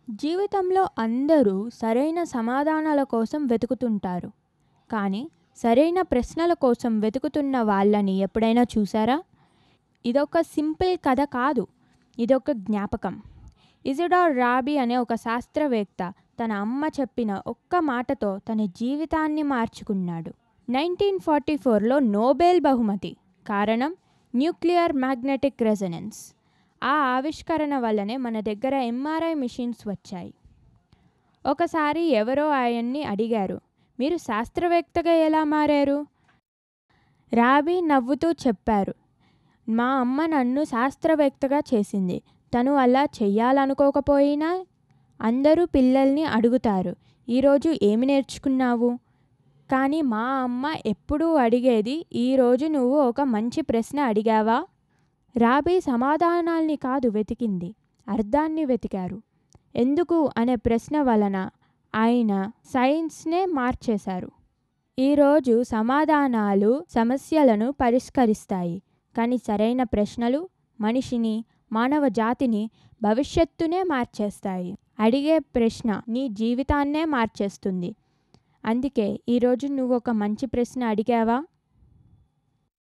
జీవితంలో అందరూ సరైన సమాధానాల కోసం వెతుకుతుంటారు. కానీ సరైన ప్రశ్నల కోసం వెతుకుతున్న వాళ్ళని ఎప్పుడైనా చూసారా? ఇదొక సింపుల్ కథ కాదు. ఇదొక జ్ఞాపకం. ఇజిడోర్ రాబీ అనే ఒక శాస్త్రవేత్త తన అమ్మ చెప్పిన ఒక్క మాటతో తన జీవితాన్ని మార్చుకున్నాడు. 1944లో నోబెల్ బహుమతి. కారణం న్యూక్లియర్ మ్యాగ్నెటిక్ రెజొనెన్స్. ఆ ఆవిష్కరణ వల్లనే మన దగ్గర ఎంఆర్ఐ మిషన్స్ వచ్చాయి. ఒకసారి ఎవరో ఆయన్ని అడిగారు, మీరు శాస్త్రవేత్తగా ఎలా మారారు? రాబీ నవ్వుతూ చెప్పారు, మా అమ్మ నన్ను శాస్త్రవేత్తగా చేసింది. తను అలా చెయ్యాలనుకోకపోయినా అందరూ పిల్లల్ని అడుగుతారు, ఈరోజు ఏమి నేర్చుకున్నావు? కానీ మా అమ్మ ఎప్పుడూ అడిగేది, ఈరోజు నువ్వు ఒక మంచి ప్రశ్న అడిగావా? రాబీ సమాధానాల్ని కాదు వెతికింది, అర్థాన్ని వెతికారు. ఎందుకు అనే ప్రశ్న వలన ఆయన సైన్స్నే మార్చేశారు. ఈరోజు సమాధానాలు సమస్యలను పరిష్కరిస్తాయి, కానీ సరైన ప్రశ్నలు మనిషిని, మానవ జాతిని, భవిష్యత్తునే మార్చేస్తాయి. అడిగే ప్రశ్న నీ జీవితాన్నే మార్చేస్తుంది. అందుకే ఈరోజు నువ్వు ఒక మంచి ప్రశ్న అడిగావా?